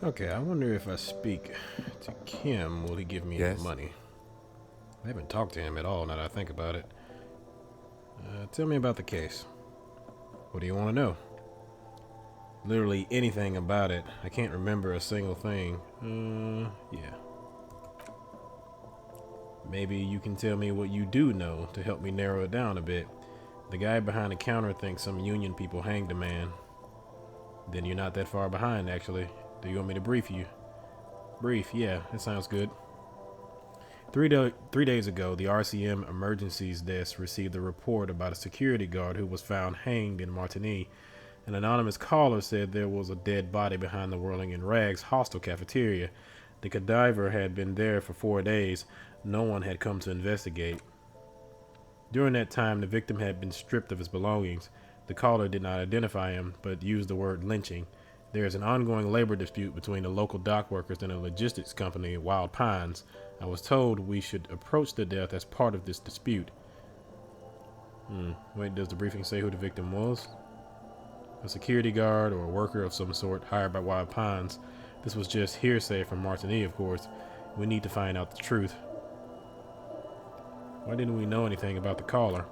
Okay, I wonder if I speak to Kim, will he give me any Yes? money? I haven't talked to him at all now that I think about it. Tell me about the case. What do you want to know? Literally anything about it. I can't remember a single thing. Yeah. Maybe you can tell me what you do know to help me narrow it down a bit. The guy behind the counter thinks some union people hanged a man. Then you're not that far behind, actually. Do you want me to brief you? Brief, yeah, that sounds good. 3 days ago, the RCM Emergencies Desk received a report about a security guard who was found hanged in Martigny. An anonymous caller said there was a dead body behind the Whirling in Rags hostel cafeteria. The cadaver had been there for 4 days. No one had come to investigate. During that time, the victim had been stripped of his belongings. The caller did not identify him, but used the word lynching. There is an ongoing labor dispute between the local dock workers and a logistics company, Wild Pines. I was told we should approach the death as part of this dispute. Wait, does the briefing say who the victim was? A security guard or a worker of some sort hired by Wild Pines. This was just hearsay from Martigny, of course. We need to find out the truth. Why didn't we know anything about the caller?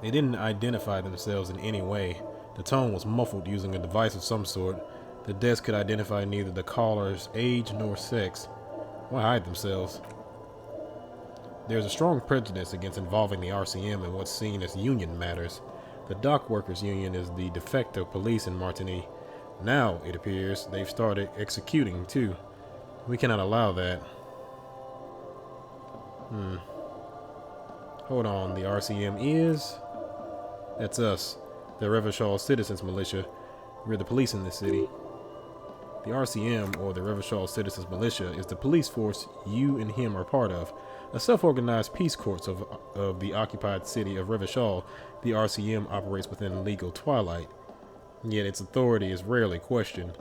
They didn't identify themselves in any way. The tone was muffled using a device of some sort. The desk could identify neither the caller's age nor sex. Why hide themselves? There's a strong prejudice against involving the RCM in what's seen as union matters. The dock workers union is the de facto police in Martigny. Now, it appears, they've started executing too. We cannot allow that. Hold on, the RCM is? That's us, the Revachol Citizens Militia. We're the police in this city. The RCM, or the Revachol Citizens Militia, is the police force you and him are part of. A self-organized peace corps of the occupied city of Revachol, the RCM operates within legal twilight. Yet its authority is rarely questioned.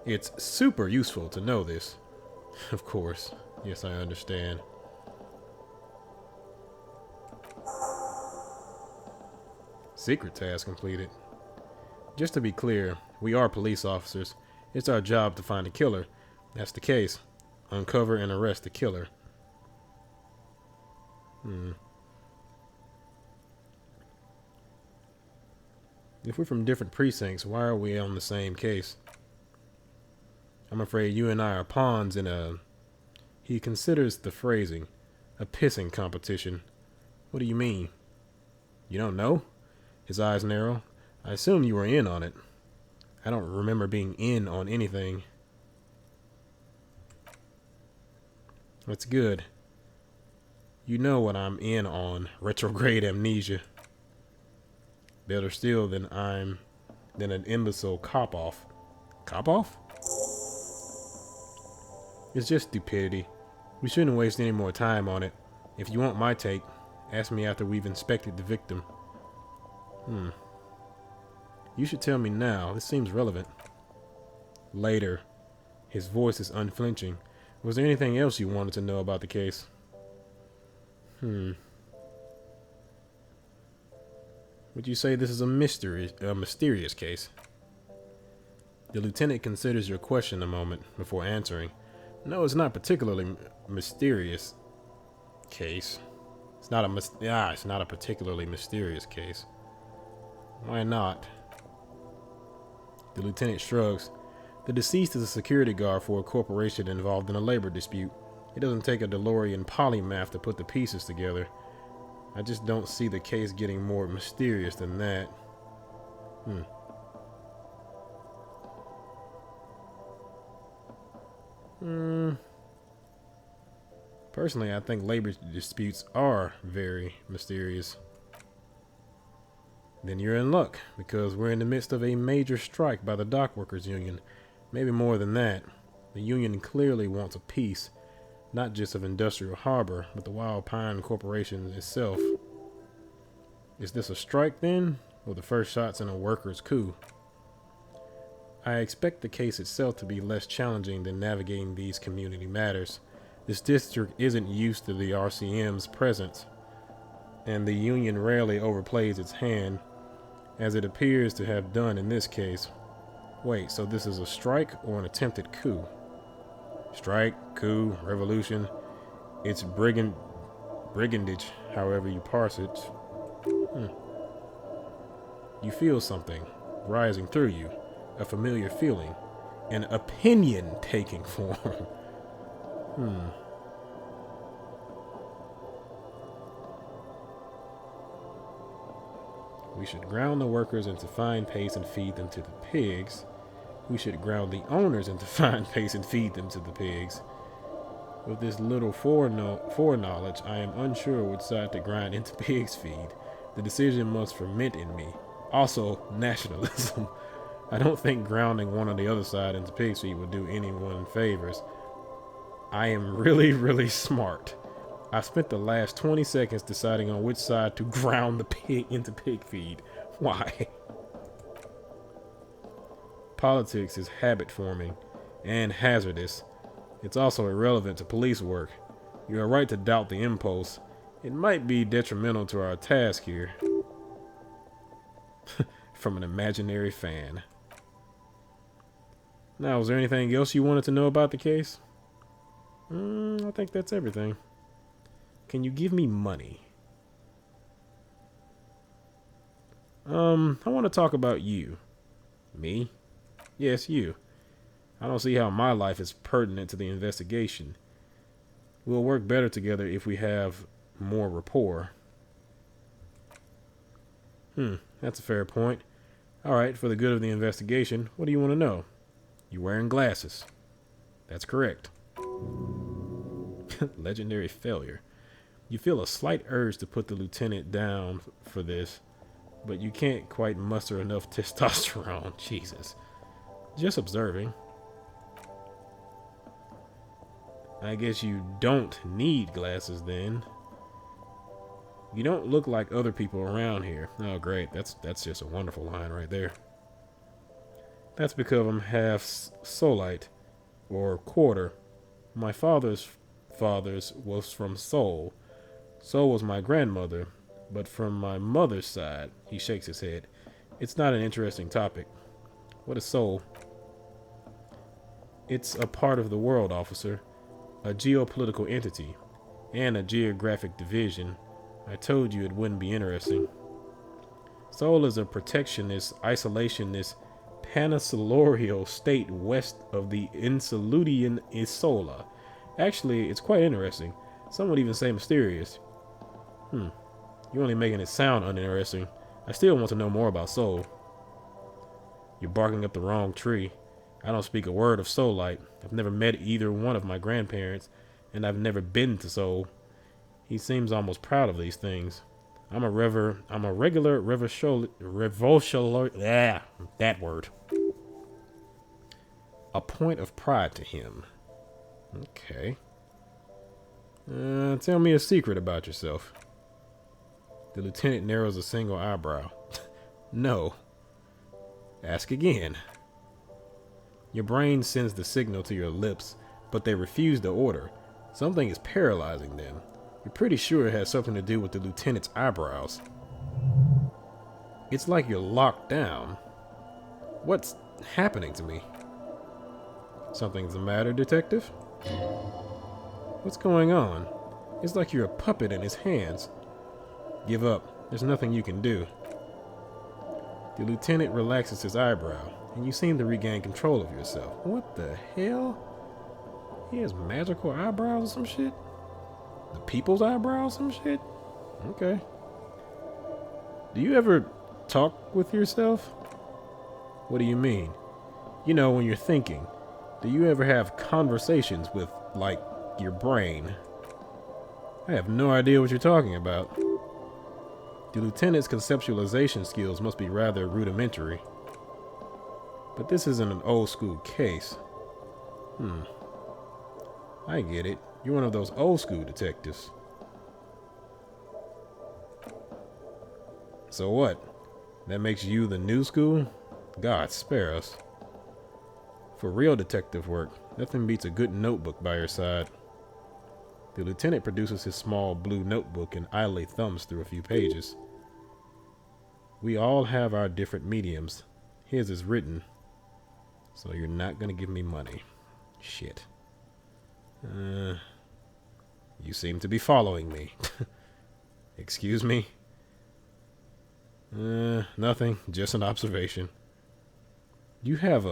It's super useful to know this. Of course. Yes, I understand. Secret task completed. Just to be clear, we are police officers. It's our job to find a killer. That's the case. Uncover and arrest the killer. If we're from different precincts, why are we on the same case? I'm afraid you and I are pawns in a... He considers the phrasing. A pissing competition. What do you mean? You don't know? His eyes narrow. I assume you were in on it. I don't remember being in on anything. That's good. You know what I'm in on. Retrograde amnesia. Better still than an imbecile cop-off. Cop-off? It's just stupidity. We shouldn't waste any more time on it. If you want my take, ask me after we've inspected the victim. You should tell me now. This seems relevant. Later. His voice is unflinching. Was there anything else you wanted to know about the case? Would you say this is a mysterious case? The lieutenant considers your question a moment before answering. No, it's not particularly mysterious case. It's not a particularly mysterious case. Why not? The lieutenant shrugs. The deceased is a security guard for a corporation involved in a labor dispute. It doesn't take a DeLorean polymath to put the pieces together. I just don't see the case getting more mysterious than that. Personally, I think labor disputes are very mysterious. Then you're in luck, because we're in the midst of a major strike by the dock workers union. Maybe more than that. The union clearly wants a piece, not just of Industrial Harbor, but the Wild Pine Corporation itself. Is this a strike then, or the first shots in a workers' coup? I expect the case itself to be less challenging than navigating these community matters. This district isn't used to the RCM's presence, and the union rarely overplays its hand, as it appears to have done in this case. Wait, so this is a strike or an attempted coup? Strike, coup, revolution. It's brigandage, however you parse it. Hmm. You feel something rising through you, a familiar feeling, an opinion taking form. Hmm. We should ground the workers into fine paste and feed them to the pigs. We should ground the owners into fine paste and feed them to the pigs. With this little foreknowledge, I am unsure which side to grind into pig's feed. The decision must ferment in me. Also, nationalism. I don't think grounding one or the other side into pig's feed would do anyone favors. I am really, really smart. I spent the last 20 seconds deciding on which side to ground the pig into pig feed. Why? Politics is habit forming and hazardous. It's also irrelevant to police work. You are right to doubt the impulse. It might be detrimental to our task here. From an imaginary fan. Now, is there anything else you wanted to know about the case? I think that's everything. Can you give me money? I want to talk about you. Me? Yes, you. I don't see how my life is pertinent to the investigation. We'll work better together if we have more rapport. That's a fair point. Alright, for the good of the investigation, what do you want to know? You're wearing glasses. That's correct. Legendary failure. You feel a slight urge to put the lieutenant down for this, but you can't quite muster enough testosterone. Jesus. Just observing. I guess you don't need glasses then. You don't look like other people around here. Oh, great. That's just a wonderful line right there. That's because I'm half Solite, or quarter. My father's was from Seoul. So was my grandmother. But from my mother's side, he shakes his head. It's not an interesting topic. What is Seoul? It's a part of the world, officer. A geopolitical entity. And a geographic division. I told you it wouldn't be interesting. Seoul is a protectionist, isolationist, peninsularal state west of the Insulutian Isola. Actually, it's quite interesting. Some would even say mysterious. You're only making it sound uninteresting. I still want to know more about Seoul. You're barking up the wrong tree. I don't speak a word of Soulite. I've never met either one of my grandparents, and I've never been to Seoul. He seems almost proud of these things. I'm a regular revolutionary. That word. A point of pride to him. Okay. Tell me a secret about yourself. The lieutenant narrows a single eyebrow. No. Ask again. Your brain sends the signal to your lips, but they refuse the order. Something is paralyzing them. You're pretty sure it has something to do with the lieutenant's eyebrows. It's like you're locked down. What's happening to me? Something's the matter, detective? What's going on? It's like you're a puppet in his hands. Give up. There's nothing you can do. The lieutenant relaxes his eyebrow, and you seem to regain control of yourself. What the hell? He has magical eyebrows or some shit? The people's eyebrows or some shit? Okay. Do you ever talk with yourself? What do you mean? You know, when you're thinking. Do you ever have conversations with, like, your brain? I have no idea what you're talking about. The lieutenant's conceptualization skills must be rather rudimentary. But this isn't an old school case. I get it. You're one of those old school detectives. So what? That makes you the new school? God spare us. For real detective work, nothing beats a good notebook by your side. The lieutenant produces his small blue notebook and idly thumbs through a few pages. We all have our different mediums. His is written. So you're not gonna give me money. Shit. You seem to be following me. Excuse me? Nothing. Just an observation. You have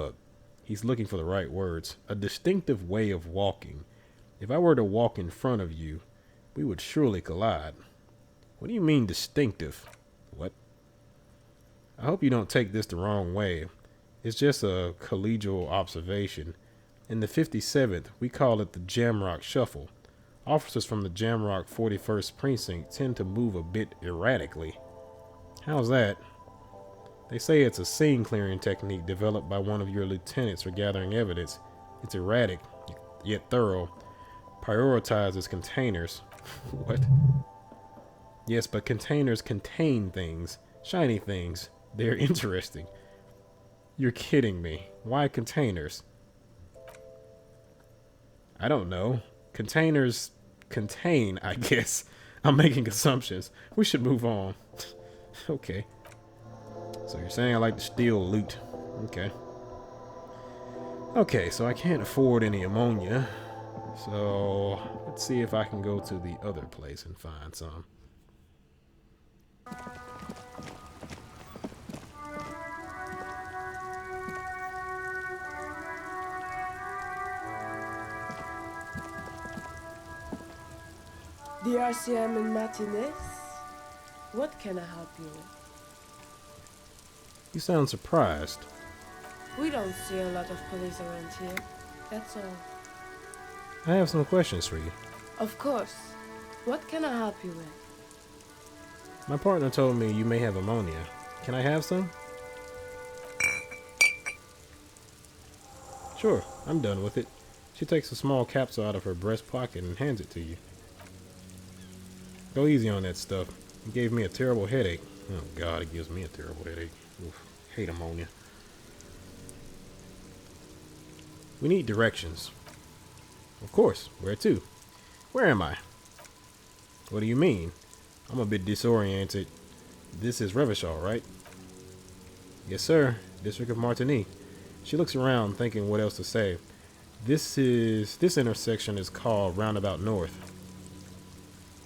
he's looking for the right words, a distinctive way of walking. If I were to walk in front of you, we would surely collide. What do you mean distinctive? What? I hope you don't take this the wrong way. It's just a collegial observation. In the 57th, we call it the Jamrock Shuffle. Officers from the Jamrock 41st Precinct tend to move a bit erratically. How's that? They say it's a scene clearing technique developed by one of your lieutenants for gathering evidence. It's erratic, yet thorough. Prioritizes containers. What? Yes, but containers contain things. Shiny things. They're interesting. You're kidding me. Why containers? I don't know. Containers contain, I guess. I'm making assumptions. We should move on. Okay. So you're saying I like to steal loot. Okay. Okay, so I can't afford any ammonia. So let's see if I can go to the other place and find some. The RCM in Martinez? What can I help you with? You sound surprised. We don't see a lot of police around here. That's all. I have some questions for you. Of course. What can I help you with? My partner told me you may have ammonia. Can I have some? Sure, I'm done with it. She takes a small capsule out of her breast pocket and hands it to you. Go easy on that stuff. It gave me a terrible headache. Oh God, it gives me a terrible headache. Oof, hate ammonia. We need directions. Of course. Where to? Where am I? What do you mean? I'm a bit disoriented. This is Revachol, right? Yes, sir. District of Martigny. She looks around, thinking what else to say. This intersection is called Roundabout North.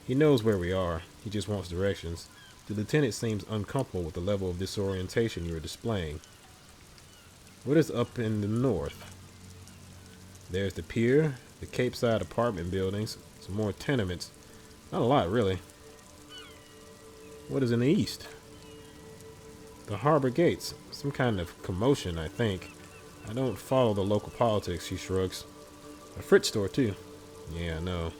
He knows where we are. He just wants directions. The lieutenant seems uncomfortable with the level of disorientation you are displaying. What is up in the north? There's the pier, the Cape Side apartment buildings, some more tenements. Not a lot, really. What is in the east? The harbor gates. Some kind of commotion, I think. I don't follow the local politics, she shrugs. A Fritz store, too. Yeah, I know.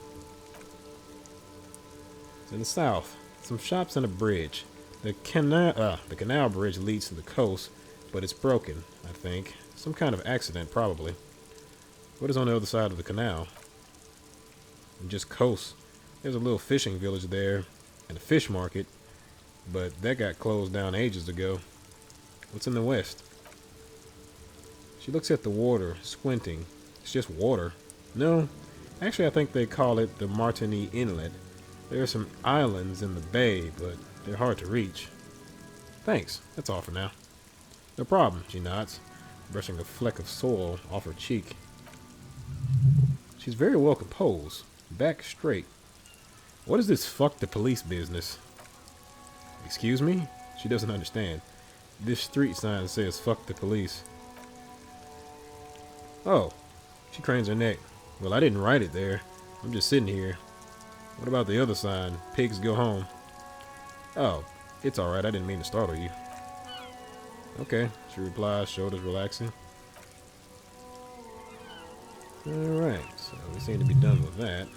In the south, some shops and a bridge. The canal bridge leads to the coast, but it's broken, I think. Some kind of accident, probably. What is on the other side of the canal? Just coast. There's a little fishing village there, and a fish market, but that got closed down ages ago. What's in the west? She looks at the water, squinting. It's just water. No, actually I think they call it the Martigny Inlet. There are some islands in the bay, but they're hard to reach. Thanks, that's all for now. No problem, she nods, brushing a fleck of soil off her cheek. She's very well composed, back straight. What is this fuck the police business? Excuse me? She doesn't understand. This street sign says fuck the police. Oh, she cranes her neck. Well, I didn't write it there. I'm just sitting here. What about the other sign? Pigs go home. Oh, it's alright. I didn't mean to startle you. Okay, she replies, shoulders relaxing. Alright, so we seem to be done with that.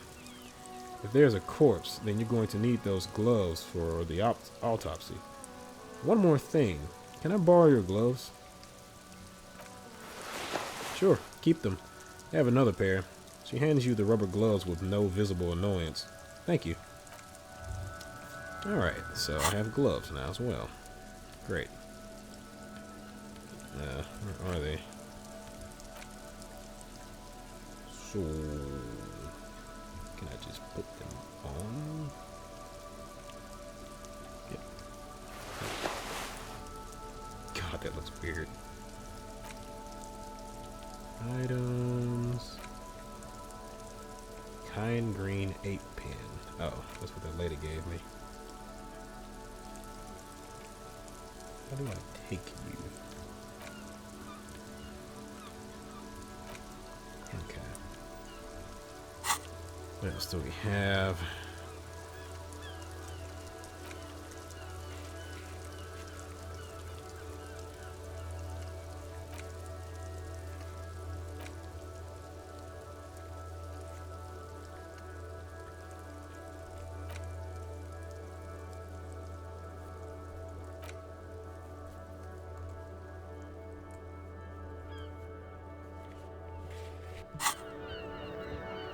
If there's a corpse, then you're going to need those gloves for the autopsy. One more thing. Can I borrow your gloves? Sure, keep them. I have another pair. She hands you the rubber gloves with no visible annoyance. Thank you. Alright, so I have gloves now as well. Great. Where are they? So, can I just put them on? Yep. God, that looks weird. Items. Kind green 8-pin. Oh, that's what that lady gave me. How do I take you? Okay. What else do we have?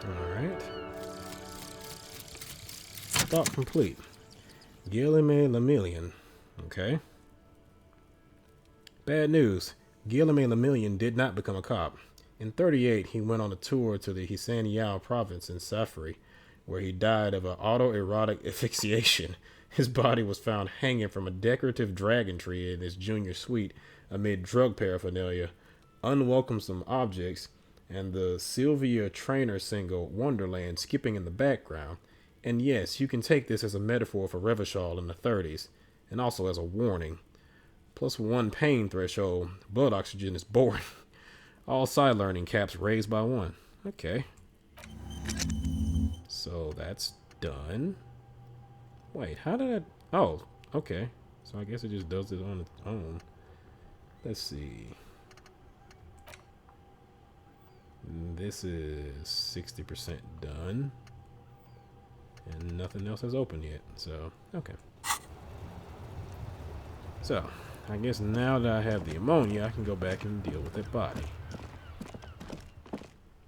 Alright. Thought complete. Guillaume Lemillion. Okay. Bad news. Guillaume Lemillion did not become a cop. In 38, he went on a tour to the Hispaniola province in Safari, where he died of an autoerotic asphyxiation. His body was found hanging from a decorative dragon tree in his junior suite amid drug paraphernalia, unwelcome objects, and the Sylvia Trainer single Wonderland skipping in the background. And yes, you can take this as a metaphor for Revachol in the 30s, and also as a warning. +1 pain threshold. Blood oxygen is boring. All side learning caps raised by 1. Okay. So that's done. Wait, how did I... Oh, okay. So I guess it just does it on its own. Let's see. This is 60% done. And nothing else has opened yet. So, okay. So, I guess now that I have the ammonia, I can go back and deal with that body.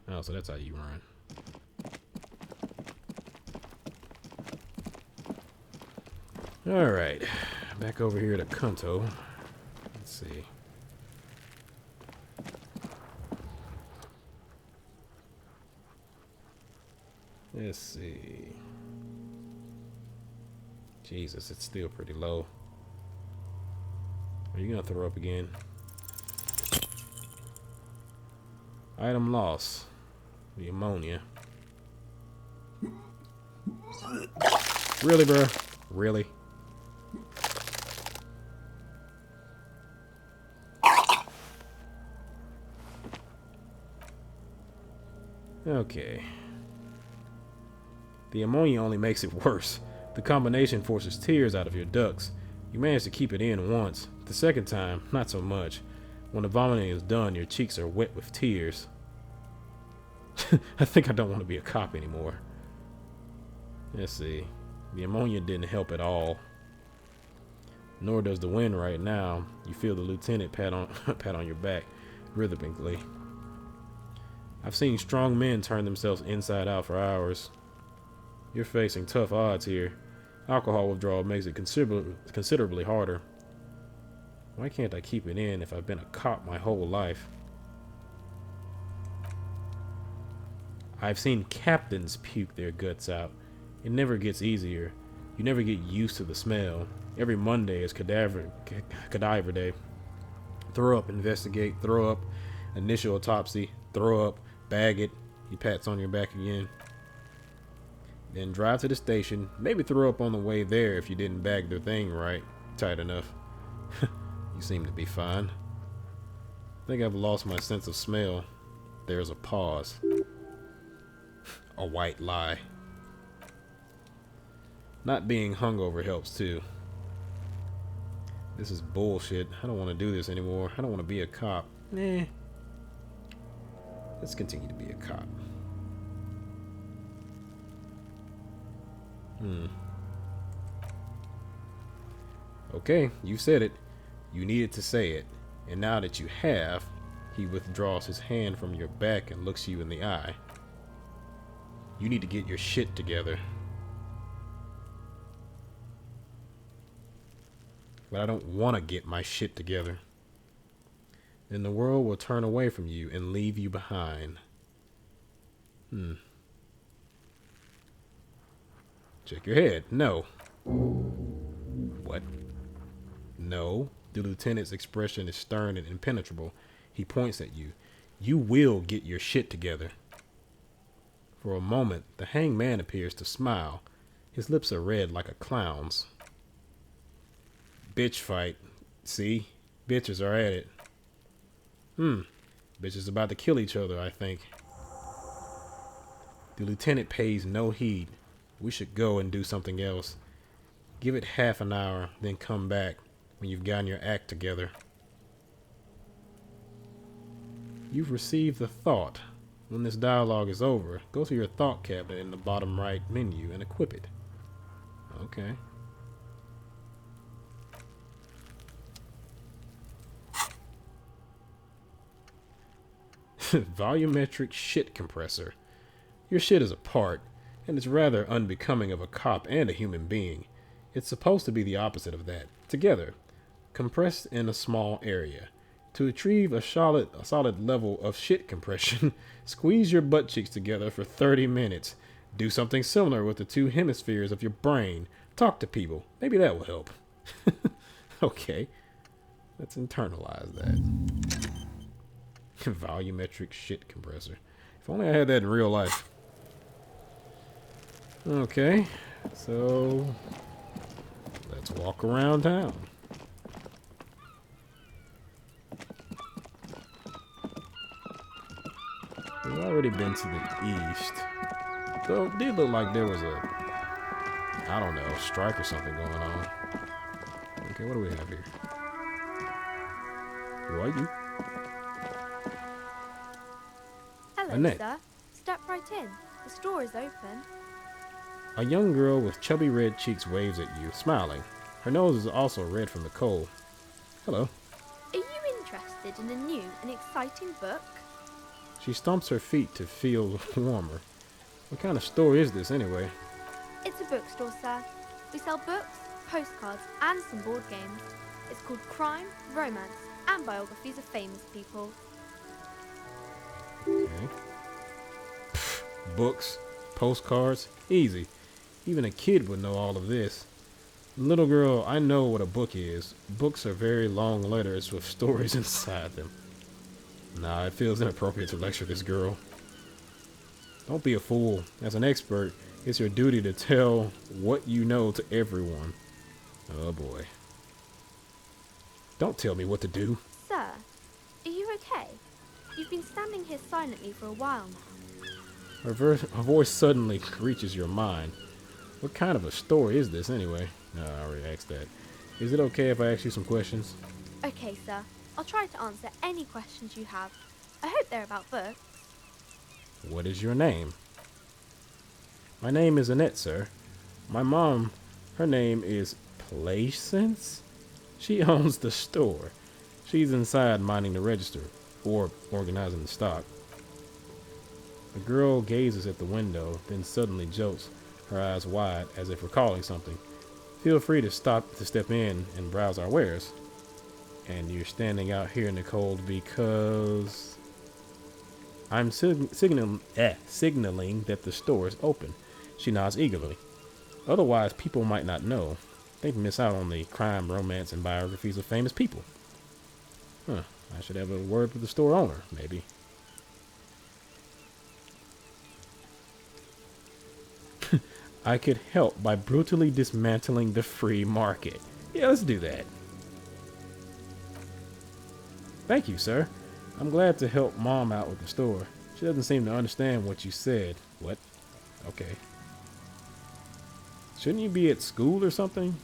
Oh, so that's how you run. Alright. Back over here to Kunto. Let's see. Let's see. Jesus, it's still pretty low. Are you gonna throw up again? Item loss. The ammonia. Really, bro? Really? Okay. The ammonia only makes it worse. The combination forces tears out of your ducts. You manage to keep it in once. The second time, not so much. When the vomiting is done, your cheeks are wet with tears. I think I don't want to be a cop anymore. Let's see. The ammonia didn't help at all. Nor does the wind right now. You feel the lieutenant pat on your back rhythmically. I've seen strong men turn themselves inside out for hours. You're facing tough odds here. Alcohol withdrawal makes it considerably harder. Why can't I keep it in if I've been a cop my whole life? I've seen captains puke their guts out. It never gets easier. You never get used to the smell. Every Monday is cadaver day. Throw up, investigate, throw up, initial autopsy, throw up, bag it. He pats on your back again. Then drive to the station. Maybe throw up on the way there if you didn't bag the thing right, tight enough. You seem to be fine. I think I've lost my sense of smell. There's a pause. A white lie. Not being hungover helps too. This is bullshit. I don't want to do this anymore. I don't want to be a cop. Nah. Let's continue to be a cop. Okay, you said it. You needed to say it. And now that you have, he withdraws his hand from your back and looks you in the eye. You need to get your shit together. But I don't want to get my shit together. Then the world will turn away from you and leave you behind. Check your head. No. What? No. The lieutenant's expression is stern and impenetrable. He points at you. You will get your shit together. For a moment, the hanged man appears to smile. His lips are red like a clown's. Bitch fight. See? Bitches are at it. Bitches about to kill each other, I think. The lieutenant pays no heed. We should go and do something else. Give it half an hour, then come back when you've gotten your act together. You've received the thought. When this dialogue is over, go to your thought cabinet in the bottom right menu and equip it. Okay. Volumetric shit compressor. Your shit is a part, and it's rather unbecoming of a cop and a human being. It's supposed to be the opposite of that. Together, compressed in a small area. To achieve a solid level of shit compression, squeeze your butt cheeks together for 30 minutes. Do something similar with the two hemispheres of your brain. Talk to people. Maybe that will help. Okay, let's internalize that. Volumetric shit compressor. If only I had that in real life. Okay, so let's walk around town. We've already been to the east. Though it did look like there was I don't know, strike or something going on. Okay, what do we have here? Who are you? Hello, Annette. sir. Step right in. The store is open. A young girl with chubby red cheeks waves at you, smiling. Her nose is also red from the cold. Hello. Are you interested in a new and exciting book? She stomps her feet to feel warmer. What kind of store is this anyway? It's a bookstore, sir. We sell books, postcards, and some board games. It's called Crime, Romance, and Biographies of Famous People. Okay. Books, postcards, easy. Even a kid would know all of this. Little girl, I know what a book is. Books are very long letters with stories inside them. Nah, it feels inappropriate to lecture this girl. Don't be a fool. As an expert, it's your duty to tell what you know to everyone. Oh boy. Don't tell me what to do. Sir, are you okay? You've been standing here silently for a while now. Her voice suddenly reaches your mind. What kind of a story is this anyway? No, I already asked that. Is it okay if I ask you some questions? Okay, sir. I'll try to answer any questions you have. I hope they're about books. What is your name? My name is Annette, sir. My mom, her name is Placence? She owns the store. She's inside minding the register, or organizing the stock. The girl gazes at the window, then suddenly jolts, her eyes wide, as if recalling something. Feel free to step in and browse our wares. And you're standing out here in the cold because I'm signaling that the store is open. She nods eagerly. Otherwise, people might not know. They'd miss out on the crime, romance, and biographies of famous people. I should have a word with the store owner, maybe. I could help by brutally dismantling the free market. Yeah, let's do that. Thank you, sir. I'm glad to help Mom out with the store. She doesn't seem to understand what you said. What? Okay. Shouldn't you be at school or something?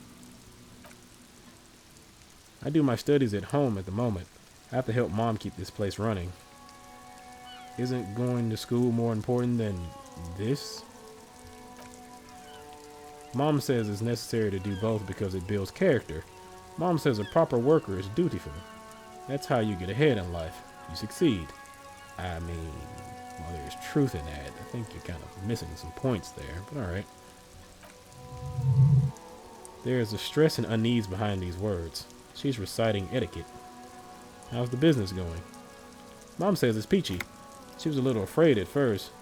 I do my studies at home at the moment. I have to help Mom keep this place running. Isn't going to school more important than this? Mom says it's necessary to do both because it builds character. Mom says a proper worker is dutiful. That's how you get ahead in life. You succeed. I mean, well, there's truth in that. I think you're kind of missing some points there, but alright. There is a stress and unease behind these words. She's reciting etiquette. How's the business going? Mom says it's peachy. She was a little afraid at first.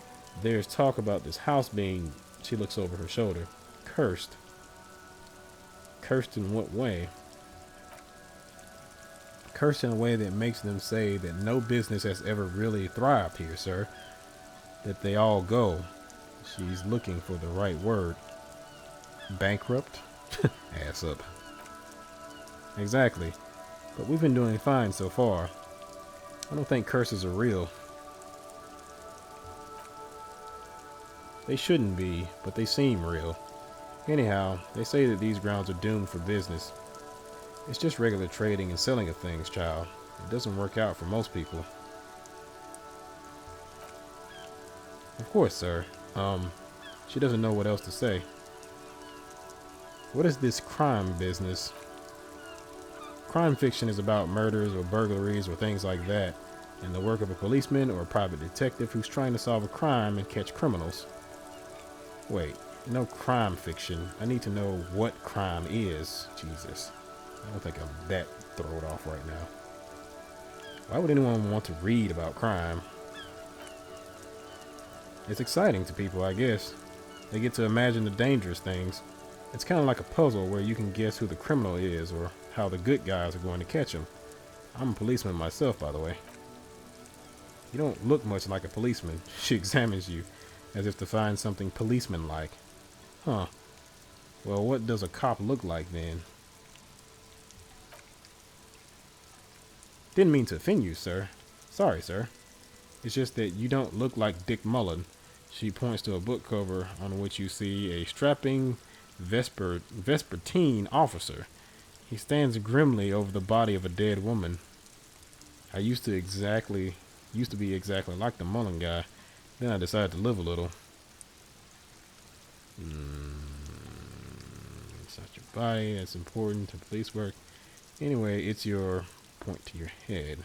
There's talk about this house being, she looks over her shoulder, cursed. Cursed in what way? Curse in a way that makes them say that no business has ever really thrived here, sir. That they all go. She's looking for the right word. Bankrupt? Ass up. Exactly. But we've been doing fine so far. I don't think curses are real. They shouldn't be, but they seem real. Anyhow, they say that these grounds are doomed for business. It's just regular trading and selling of things, child. It doesn't work out for most people. Of course, sir. She doesn't know what else to say. What is this crime business? Crime fiction is about murders or burglaries or things like that, and the work of a policeman or a private detective who's trying to solve a crime and catch criminals. Wait, no crime fiction. I need to know what crime is. Jesus. I don't think I'm that thrown off right now. Why would anyone want to read about crime? It's exciting to people, I guess. They get to imagine the dangerous things. It's kind of like a puzzle where you can guess who the criminal is or how the good guys are going to catch him. I'm a policeman myself, by the way. You don't look much like a policeman. She examines you as if to find something policeman-like. Huh. Well, what does a cop look like then? Didn't mean to offend you, sir. Sorry, sir. It's just that you don't look like Dick Mullen. She points to a book cover on which you see a strapping Vespertine officer. He stands grimly over the body of a dead woman. I used to be exactly like the Mullen guy. Then I decided to live a little. It's not your body that's important to police work. Anyway, it's your point to your head.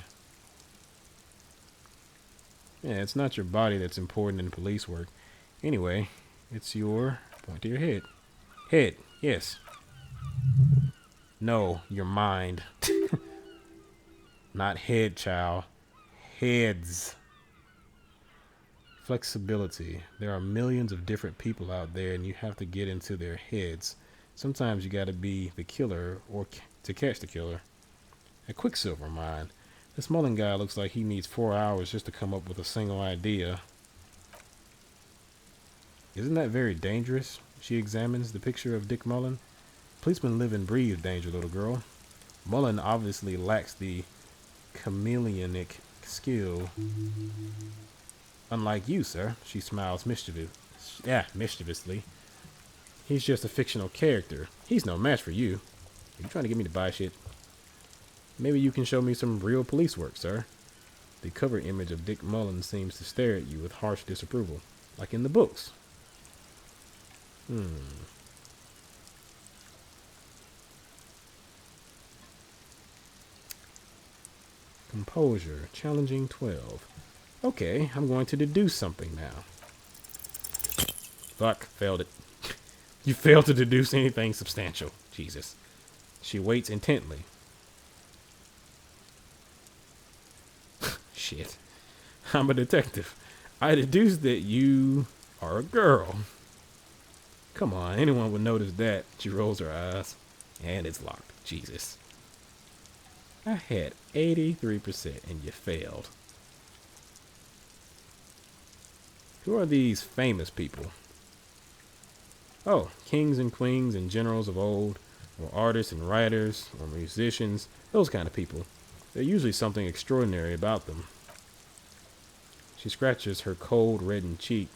Yeah, it's not your body that's important in police work. Anyway, it's your point to your head. Head, yes. No, your mind. Not head, child. Heads. Flexibility. There are millions of different people out there, and you have to get into their heads. Sometimes you gotta be the killer or to catch the killer. A Quicksilver mind. This Mullen guy looks like he needs 4 hours just to come up with a single idea. Isn't that very dangerous? She examines the picture of Dick Mullen. Policemen live and breathe danger, little girl. Mullen obviously lacks the chameleonic skill. Unlike you, sir. She smiles mischievously. He's just a fictional character. He's no match for you. Are you trying to get me to buy shit? Maybe you can show me some real police work, sir. The cover image of Dick Mullen seems to stare at you with harsh disapproval, like in the books. Composure, challenging 12. Okay, I'm going to deduce something now. Fuck, failed it. You failed to deduce anything substantial. Jesus. She waits intently. Shit. I'm a detective. I deduced that you are a girl. Come on, anyone would notice that. She rolls her eyes. And it's locked. Jesus. I had 83% and you failed. Who are these famous people? Oh, kings and queens and generals of old, or artists and writers, or musicians, those kind of people. There's usually something extraordinary about them. She scratches her cold, reddened cheek,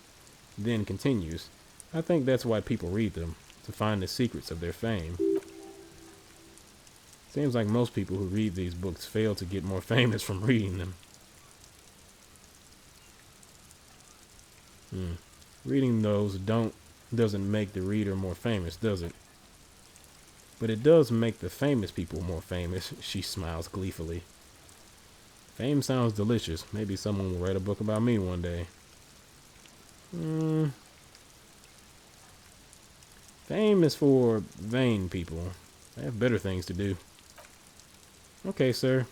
then continues. I think that's why people read them, to find the secrets of their fame. Seems like most people who read these books fail to get more famous from reading them. Reading those doesn't make the reader more famous, does it? But it does make the famous people more famous. She smiles gleefully. Fame sounds delicious. Maybe someone will write a book about me one day. Fame is for vain people. They have better things to do. Okay, sir.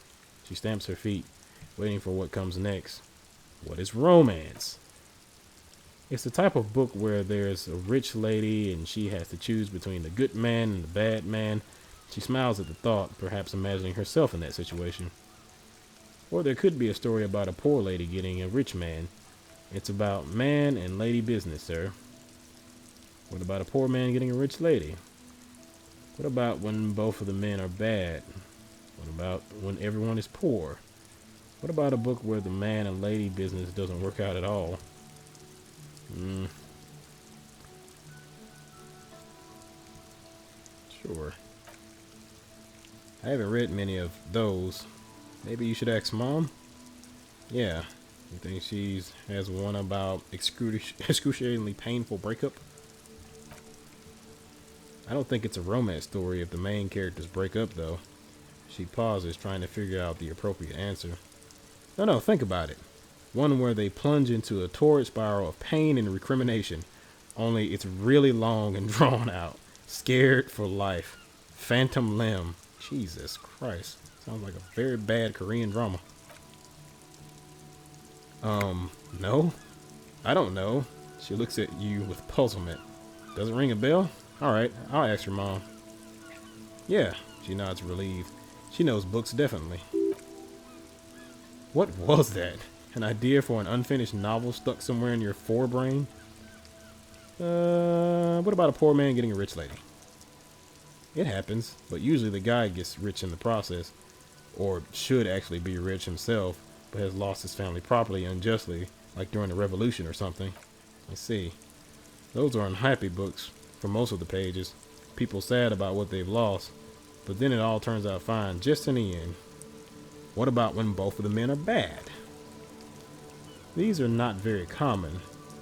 She stamps her feet, waiting for what comes next. What is romance? It's the type of book where there's a rich lady and she has to choose between the good man and the bad man. She smiles at the thought, perhaps imagining herself in that situation. Or there could be a story about a poor lady getting a rich man. It's about man and lady business, sir. What about a poor man getting a rich lady? What about when both of the men are bad? What about when everyone is poor? What about a book where the man and lady business doesn't work out at all? Sure. I haven't read many of those. Maybe you should ask Mom? Yeah. You think she has one about excruciatingly painful breakup? I don't think it's a romance story if the main characters break up, though. She pauses, trying to figure out the appropriate answer. No, think about it. One where they plunge into a torrid spiral of pain and recrimination. Only it's really long and drawn out. Scared for life. Phantom Limb. Jesus Christ. Sounds like a very bad Korean drama. No? I don't know. She looks at you with puzzlement. Does it ring a bell? Alright, I'll ask your mom. Yeah, she nods relieved. She knows books definitely. What was that? An idea for an unfinished novel stuck somewhere in your forebrain? What about a poor man getting a rich lady? It happens, but usually the guy gets rich in the process. Or should actually be rich himself, but has lost his family property unjustly, like during the revolution or something. I see. Those are unhappy books for most of the pages. People sad about what they've lost, but then it all turns out fine just in the end. What about when both of the men are bad? These are not very common.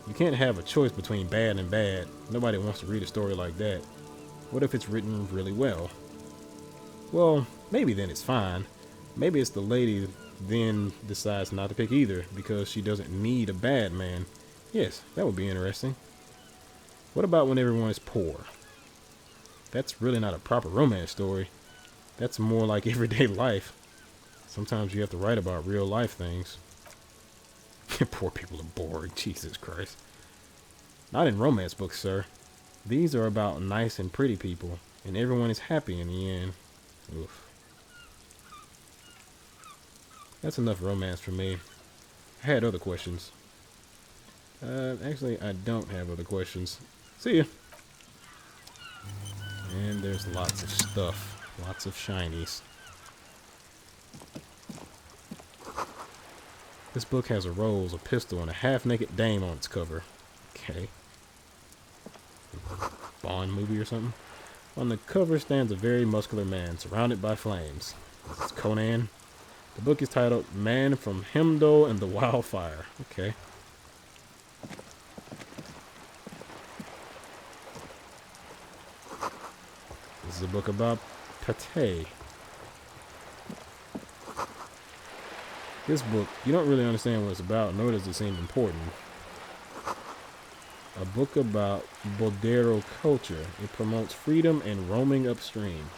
You can't have a choice between bad and bad. Nobody wants to read a story like that. What if it's written really well? Well, maybe then it's fine. Maybe it's the lady then decides not to pick either because she doesn't need a bad man. Yes, that would be interesting. What about when everyone is poor? That's really not a proper romance story. That's more like everyday life. Sometimes you have to write about real life things. Poor people are boring, Jesus Christ. Not in romance books, sir. These are about nice and pretty people, and everyone is happy in the end. Oof. That's enough romance for me. I had other questions. Actually, I don't have other questions. See ya. And there's lots of stuff. Lots of shinies. This book has a rose, a pistol, and a half-naked dame on its cover. Okay. Bond movie or something? On the cover stands a very muscular man, surrounded by flames. It's Conan. The book is titled Man from Himdo and the Wildfire. Okay. This is a book about pate. This book, you don't really understand what it's about, nor does it seem important. A book about Bodero culture. It promotes freedom and roaming upstream.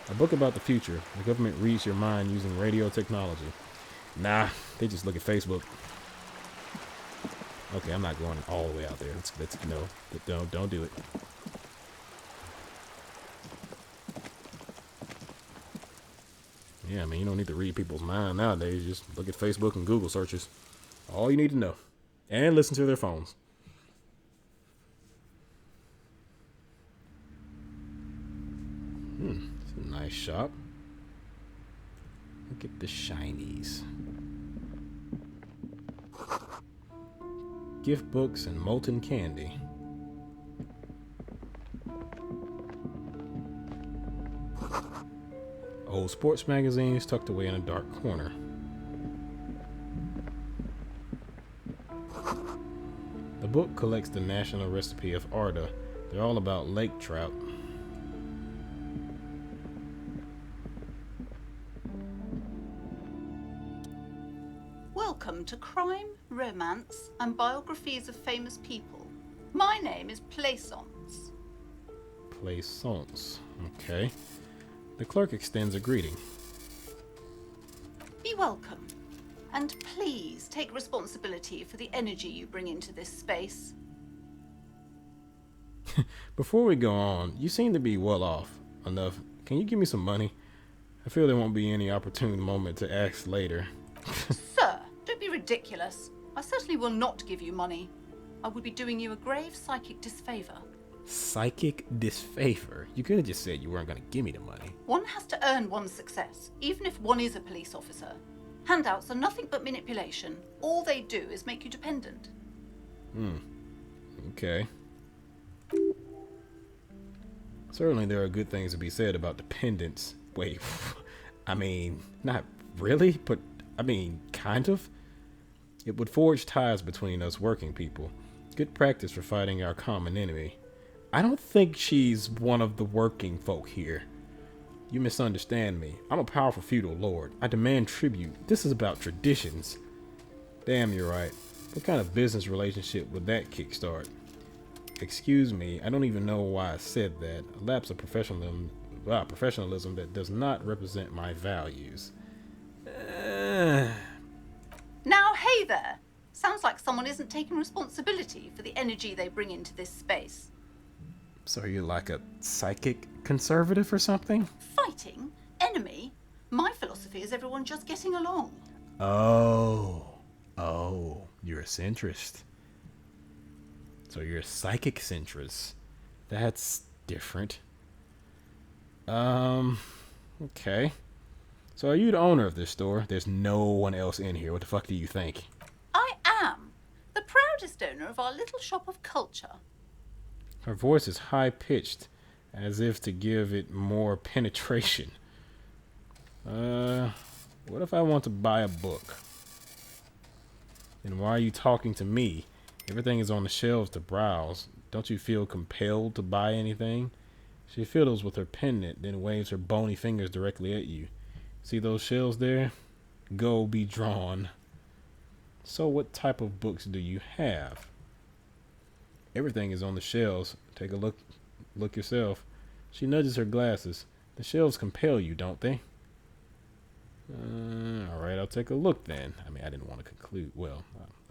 A book about the future. The government reads your mind using radio technology. Nah, they just look at Facebook. Okay, I'm not going all the way out there. No, don't do it. Yeah, I mean, you don't need to read people's mind nowadays. Just look at Facebook and Google searches. All you need to know. And listen to their phones. It's a nice shop. Look at the shinies. Gift books and molten candy. Old sports magazines tucked away in a dark corner. The book collects the national recipe of Arda. They're all about lake trout. Welcome to Crime, Romance, and Biographies of Famous People. My name is Plaisance. Plaisance. Okay. The clerk extends a greeting. Be welcome, and please take responsibility for the energy you bring into this space. Before we go on, you seem to be well off enough. Can you give me some money? I feel there won't be any opportune moment to ask later. Sir, don't be ridiculous. I certainly will not give you money. I would be doing you a grave psychic disfavor. Psychic disfavor? You could have just said you weren't going to give me the money. One has to earn one's success, even if one is a police officer. Handouts are nothing but manipulation. All they do is make you dependent. Okay. Certainly there are good things to be said about dependence. Wait, I mean, not really, but I mean, kind of. It would forge ties between us working people. Good practice for fighting our common enemy. I don't think she's one of the working folk here. You misunderstand me. I'm a powerful feudal lord. I demand tribute. This is about traditions. Damn, you're right. What kind of business relationship would that kickstart? Excuse me, I don't even know why I said that. A lapse of professionalism that does not represent my values. Now, hey there! Sounds like someone isn't taking responsibility for the energy they bring into this space. So you're like a psychic conservative or something? Fighting? Enemy? My philosophy is everyone just getting along. Oh, you're a centrist. So you're a psychic centrist. That's different. Okay. So are you the owner of this store? There's no one else in here. What the fuck do you think? I am the proudest owner of our little shop of culture. Her voice is high-pitched, as if to give it more penetration. What if I want to buy a book? Then why are you talking to me? Everything is on the shelves to browse. Don't you feel compelled to buy anything? She fiddles with her pendant, then waves her bony fingers directly at you. See those shelves there? Go be drawn. So what type of books do you have? Everything is on the shelves. Take a look yourself. She nudges her glasses. The shelves compel you, don't they? Alright, I'll take a look then. I mean, I didn't want to conclude. Well,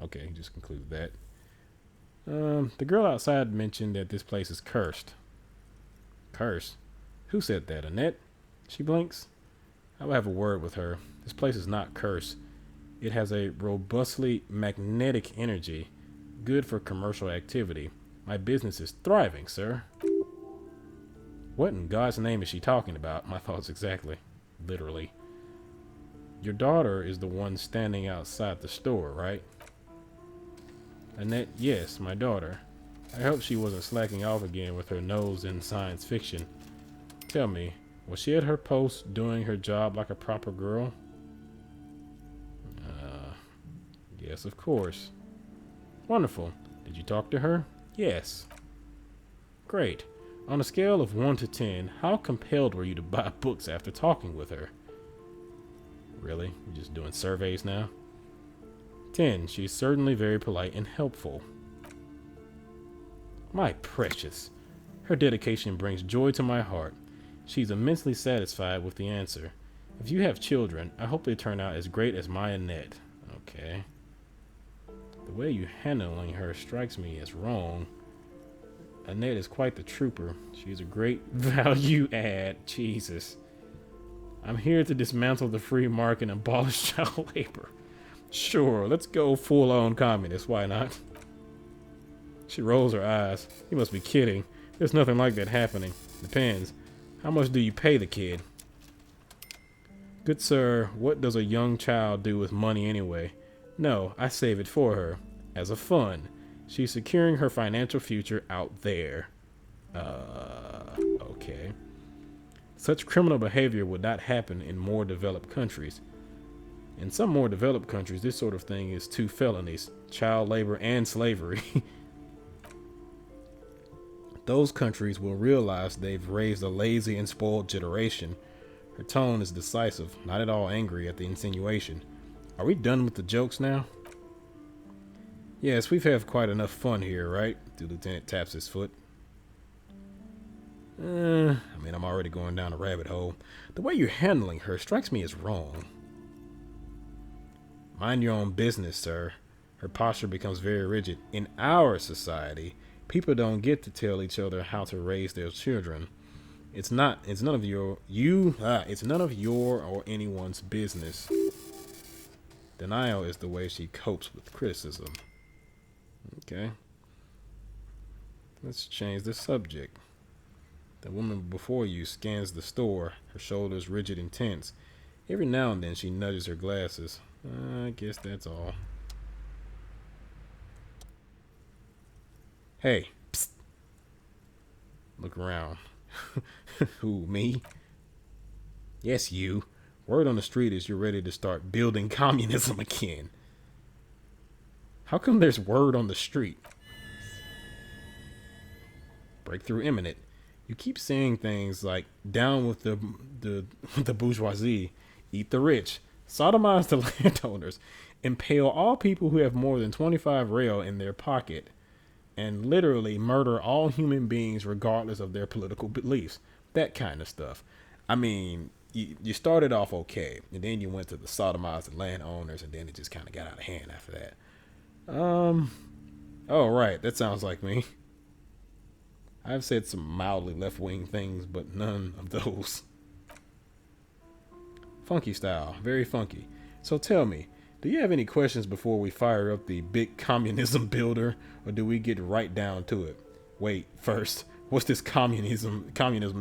okay, just conclude that. The girl outside mentioned that this place is cursed. Cursed? Who said that, Annette? She blinks. I will have a word with her. This place is not cursed. It has a robustly magnetic energy, good for commercial activity. My business is thriving, sir. What in God's name is she talking about? My thoughts exactly. Literally. Your daughter is the one standing outside the store, right? Annette, yes, my daughter. I hope she wasn't slacking off again with her nose in science fiction. Tell me, was she at her post doing her job like a proper girl? Yes, of course. Wonderful. Did you talk to her? Yes. Great. On a scale of 1 to 10, how compelled were you to buy books after talking with her? Really? You're just doing surveys now? 10. She's certainly very polite and helpful. My precious. Her dedication brings joy to my heart. She's immensely satisfied with the answer. If you have children, I hope they turn out as great as my Annette. Okay. The way you're handling her strikes me as wrong. Annette is quite the trooper. She's a great value add. Jesus. I'm here to dismantle the free market and abolish child labor. Sure, let's go full-on communist. Why not? She rolls her eyes. You must be kidding. There's nothing like that happening. Depends. How much do you pay the kid? Good sir, what does a young child do with money anyway? No, I save it for her. As a fund. She's securing her financial future out there. Okay. Such criminal behavior would not happen in more developed countries. In some more developed countries, this sort of thing is 2 felonies. Child labor and slavery. Those countries will realize they've raised a lazy and spoiled generation. Her tone is decisive, not at all angry at the insinuation. Are we done with the jokes now? Yes, we've had quite enough fun here, right? The lieutenant taps his foot. I mean, I'm already going down a rabbit hole. The way you're handling her strikes me as wrong. Mind your own business, sir. Her posture becomes very rigid. In our society, People don't get to tell each other how to raise their children. It's none of it's none of your or anyone's business. Denial is the way she copes with criticism. Okay. Let's change the subject. The woman before you scans the store, her shoulders rigid and tense. Every now and then she nudges her glasses. I guess that's all. Hey, psst. Look around. Who, me? Yes, you. Word on the street is you're ready to start building communism again. How come there's word on the street? Breakthrough imminent. You keep saying things like down with the bourgeoisie, eat the rich, sodomize the landowners, impale all people who have more than 25 real in their pocket, and literally murder all human beings regardless of their political beliefs. That kind of stuff. I mean, you started off okay, and then you went to the sodomize the landowners, and then it just kind of got out of hand after that. Oh, right, that sounds like me. I've said some mildly left-wing things, but none of those. Funky style, very funky. So tell me, do you have any questions before we fire up the big communism builder, or do we get right down to it? Wait, first, what's this communism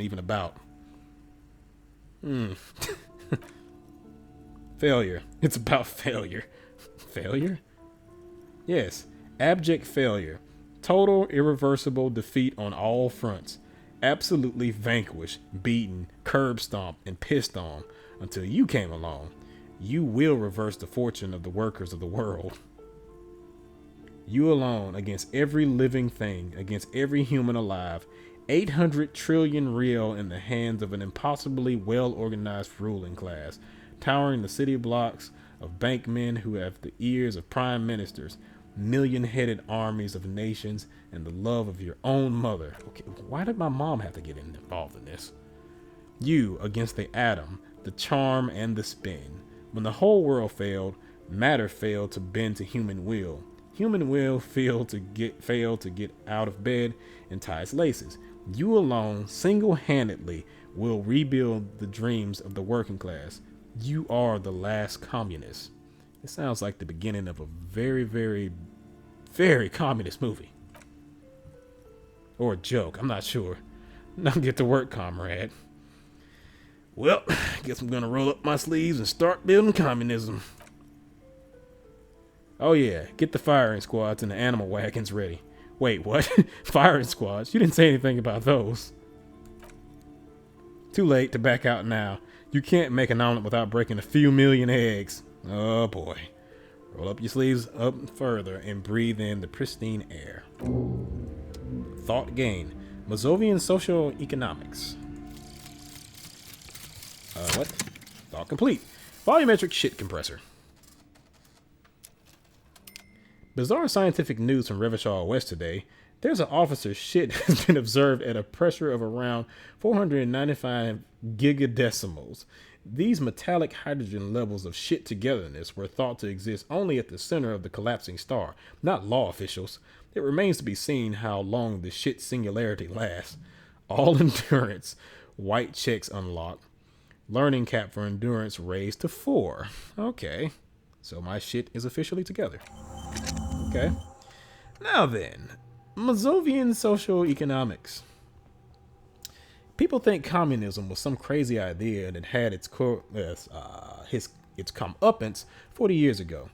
even about? Failure. It's about failure. Failure? Yes, abject failure. Total irreversible defeat on all fronts. Absolutely vanquished, beaten, curb stomped, and pissed on until you came along. You will reverse the fortune of the workers of the world. You alone, against every living thing, against every human alive, 800 trillion real in the hands of an impossibly well-organized ruling class, towering the city blocks of bankmen who have the ears of prime ministers, million-headed armies of nations, and the love of your own mother. Okay, why did my mom have to get involved in this? You against the atom, the charm, and the spin. When the whole world failed, matter failed to bend to human will. Human will failed to get out of bed and tie its laces. You alone, single-handedly, will rebuild the dreams of the working class. You are the last communist. It sounds like the beginning of a very, very, very communist movie. Or a joke, I'm not sure. Now get to work, comrade. Well, guess I'm gonna roll up my sleeves and start building communism. Oh yeah, get the firing squads and the animal wagons ready. Wait, what? Firing squads? You didn't say anything about those. Too late to back out now. You can't make an omelet without breaking a few million eggs. Oh boy. Roll up your sleeves up further and breathe in the pristine air. Thought gain. Mazovian socioeconomics. What? Thought complete. Volumetric shit compressor. Bizarre scientific news from Revachol West today. There's an officer's shit has been observed at a pressure of around 495 gigadecimals. These metallic hydrogen levels of shit togetherness were thought to exist only at the center of the collapsing star, not law officials. It remains to be seen how long the shit singularity lasts. All endurance, white checks unlocked. Learning cap for endurance raised to 4. Okay, so my shit is officially together. Okay. Now then, Mazovian socioeconomics. People think communism was some crazy idea that had its comeuppance 40 years ago.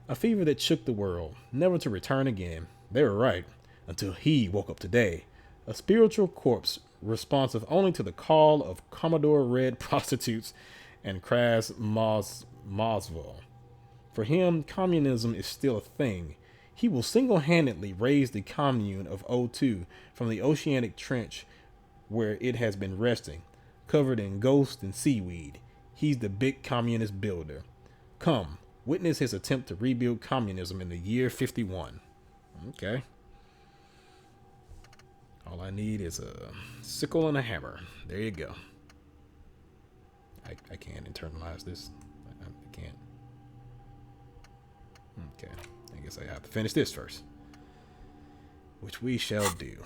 A fever that shook the world, never to return again. They were right, until he woke up today. A spiritual corpse responsive only to the call of Commodore Red prostitutes and crass Mosville. For him, communism is still a thing. He will single-handedly raise the commune of O2 from the oceanic trench where it has been resting, covered in ghosts and seaweed. He's the big communist builder. Come, witness his attempt to rebuild communism in the year 51. Okay. All I need is a sickle and a hammer. There you go. I can't internalize this. I can't. Okay. I guess I have to finish this first. which we shall do.